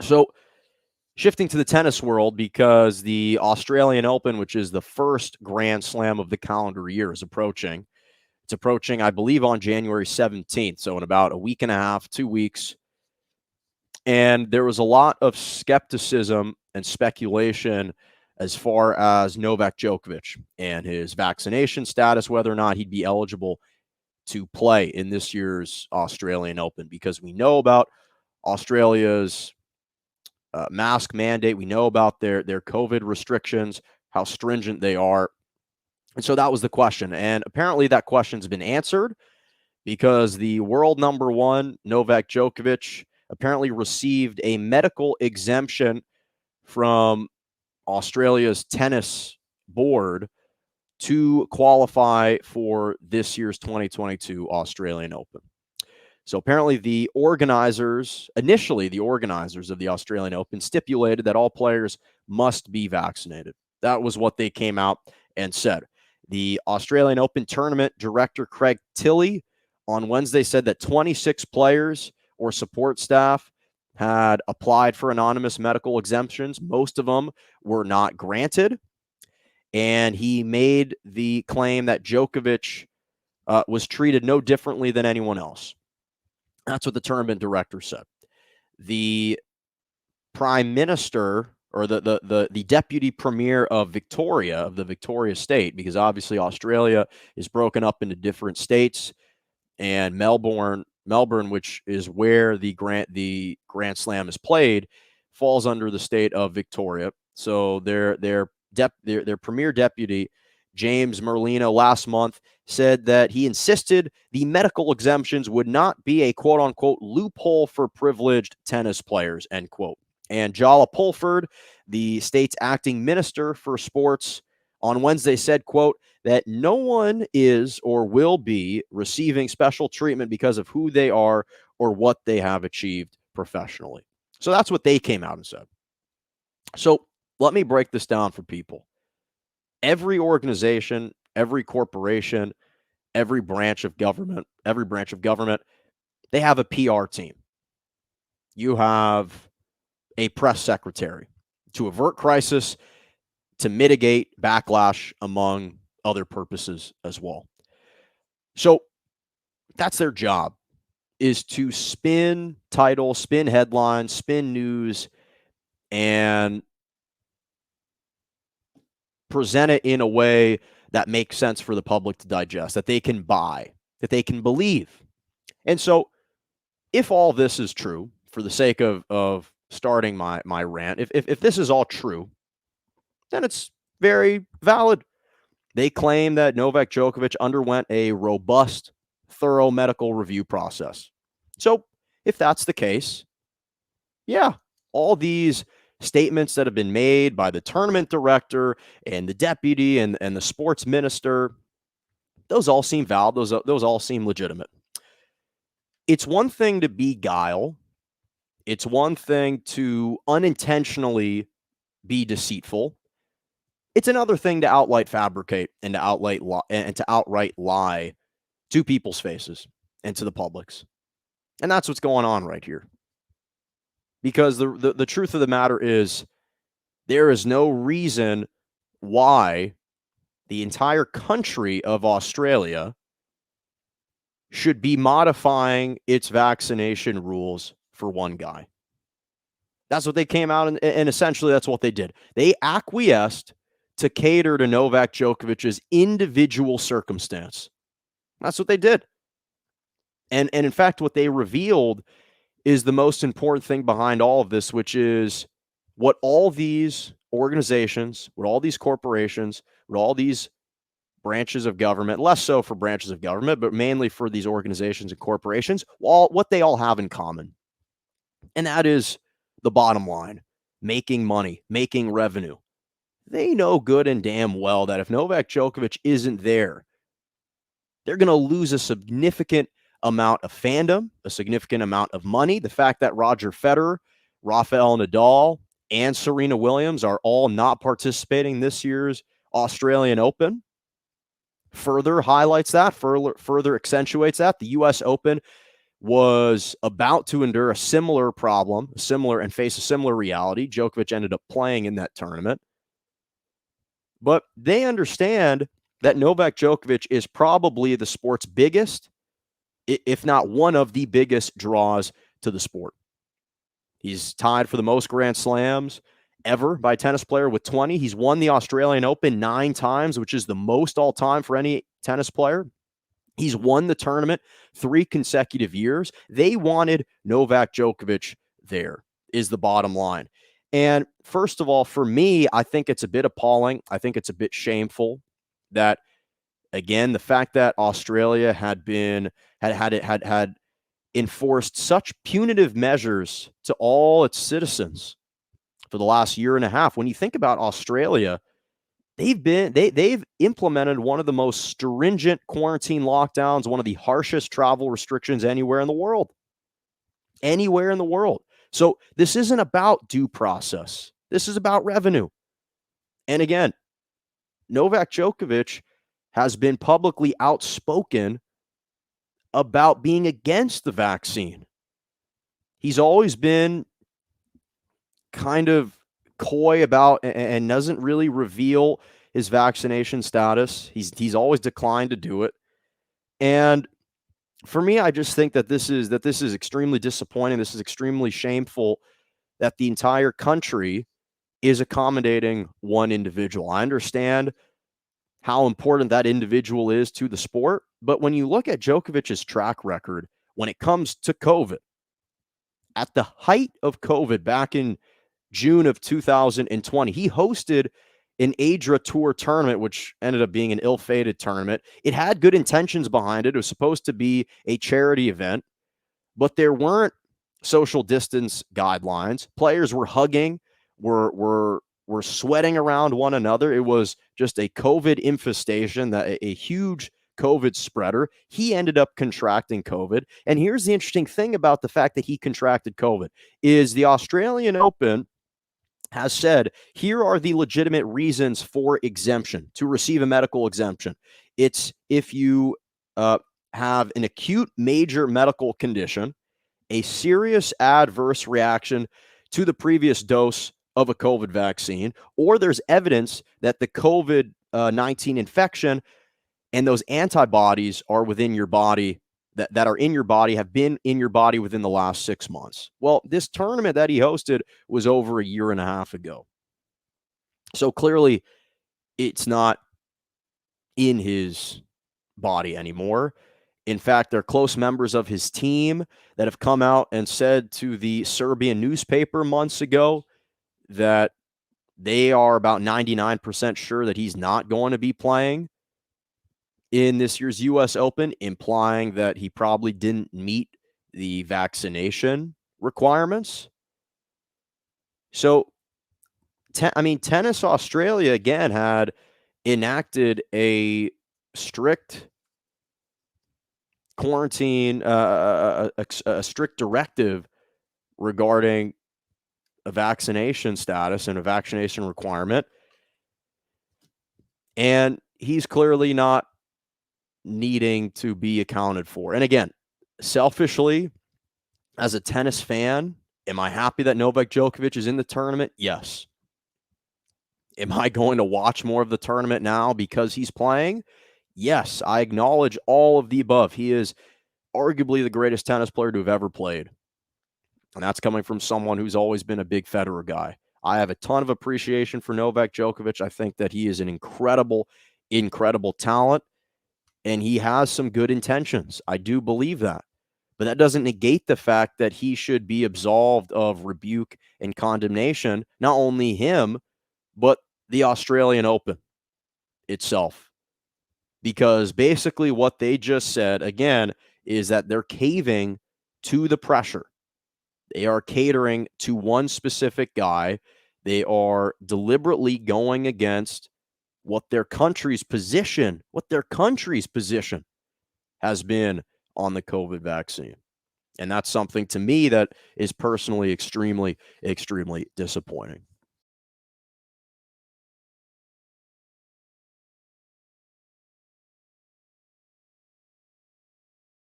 So shifting to the tennis world, because the Australian Open, which is the first Grand Slam of the calendar year, is approaching. It's approaching, I believe, on January 17th. So in about a week and a half, 2 weeks. And there was a lot of skepticism and speculation as far as Novak Djokovic and his vaccination status, whether or not he'd be eligible to play in this year's Australian Open, because we know about Australia's mask mandate. We know about their COVID restrictions, how stringent they are. And so that was the question. And apparently that question's been answered, because the world number one, Novak Djokovic, apparently received a medical exemption from Australia's tennis board to qualify for this year's 2022 Australian Open. So apparently initially the organizers of the Australian Open stipulated that all players must be vaccinated. That was what they came out and said. The Australian Open tournament director, Craig Tilley, on Wednesday said that 26 players or support staff had applied for anonymous medical exemptions. Most of them were not granted. And he made the claim that Djokovic was treated no differently than anyone else. That's what the tournament director said. The prime minister, or the deputy premier of the Victoria state, because obviously Australia is broken up into different states, and Melbourne, which is where the Grand Slam is played, falls under the state of Victoria. So their premier deputy, James Merlino, last month said that he insisted the medical exemptions would not be a quote-unquote loophole for privileged tennis players, end quote. And Jala Pulford, the state's acting minister for sports, on Wednesday said, quote, that no one is or will be receiving special treatment because of who they are or what they have achieved professionally. So that's what they came out and said. So let me break this down for people. Every organization, every corporation, every branch of government, they have a PR team. You have a press secretary to avert crisis, to mitigate backlash, among other purposes as well. So that's their job, is to spin titles, spin headlines, spin news, and present it in a way that makes sense for the public to digest, that they can buy, that they can believe. And so if all this is true, for the sake of starting my rant, if this is all true, then it's very valid. They claim that Novak Djokovic underwent a robust, thorough medical review process. So if that's the case, yeah, all these statements that have been made by the tournament director and the deputy and the sports minister, those all seem valid. Those all seem legitimate. It's one thing to beguile. It's one thing to unintentionally be deceitful. It's another thing to outright fabricate and to outright lie to people's faces and to the public's. And that's what's going on right here. Because the truth of the matter is, there is no reason why the entire country of Australia should be modifying its vaccination rules for one guy. That's what they came out and essentially that's what they did. They acquiesced to cater to Novak Djokovic's individual circumstance. That's what they did. And in fact, what they revealed is the most important thing behind all of this, which is what all these organizations, what all these corporations, what all these branches of government, less so for branches of government, but mainly for these organizations and corporations, what they all have in common. And that is the bottom line: making money, making revenue. They know good and damn well that if Novak Djokovic isn't there, they're going to lose a significant amount of fandom, a significant amount of money. The fact that Roger Federer, Rafael Nadal, and Serena Williams are all not participating this year's Australian Open further highlights that, further accentuates that. The U.S. Open was about to endure a similar problem, and face a similar reality. Djokovic ended up playing in that tournament. But they understand that Novak Djokovic is probably the sport's biggest, if not one of the biggest draws to the sport. He's tied for the most Grand Slams ever by a tennis player with 20. He's won the Australian Open 9 times, which is the most all time for any tennis player. He's won the tournament 3 consecutive years. They wanted Novak Djokovic there, is the bottom line. And first of all, for me, I think it's a bit appalling. I think it's a bit shameful that, again, the fact that Australia had enforced such punitive measures to all its citizens for the last year and a half. When you think about Australia, they've implemented one of the most stringent quarantine lockdowns, one of the harshest travel restrictions anywhere in the world. Anywhere in the world. So this isn't about due process. This is about revenue. And again, Novak Djokovic has been publicly outspoken about being against the vaccine. He's always been kind of coy about and doesn't really reveal his vaccination status. He's always declined to do it. And for me, I just think that this is extremely disappointing. This is extremely shameful that the entire country is accommodating one individual. I understand how important that individual is to the sport, but when you look at Djokovic's track record when it comes to COVID, at the height of COVID back in June of 2020, he hosted an Adria Tour tournament, which ended up being an ill-fated tournament. It had good intentions behind it. It was supposed to be a charity event, but there weren't social distance guidelines. Players were hugging, were sweating around one another. It was just a COVID infestation, a huge COVID spreader. He ended up contracting COVID. And here's the interesting thing about the fact that he contracted COVID is the Australian Open has said, here are the legitimate reasons for exemption, to receive a medical exemption. It's if you have an acute major medical condition, a serious adverse reaction to the previous dose of a COVID vaccine, or there's evidence that the COVID-19 infection and those antibodies are within your body, that are in your body, have been in your body within the last 6 months. Well, this tournament that he hosted was over a year and a half ago. So clearly it's not in his body anymore. In fact, they're close members of his team that have come out and said to the Serbian newspaper months ago that they are about 99% sure that he's not going to be playing in this year's U.S. Open, implying that he probably didn't meet the vaccination requirements. So, Tennis Australia, again, had enacted a strict quarantine, a strict directive regarding a vaccination status and a vaccination requirement. And he's clearly not needing to be accounted for. And again, selfishly, as a tennis fan, am I happy that Novak Djokovic is in the tournament? Yes. Am I going to watch more of the tournament now because he's playing? Yes, I acknowledge all of the above. He is arguably the greatest tennis player to have ever played. And that's coming from someone who's always been a big Federer guy. I have a ton of appreciation for Novak Djokovic. I think that he is an incredible, incredible talent, and he has some good intentions. I do believe that. But that doesn't negate the fact that he should be absolved of rebuke and condemnation, not only him, but the Australian Open itself. Because basically what they just said, again, is that they're caving to the pressure. They are catering to one specific guy. They are deliberately going against what their country's position has been on the COVID vaccine. And that's something to me that is personally extremely, extremely disappointing.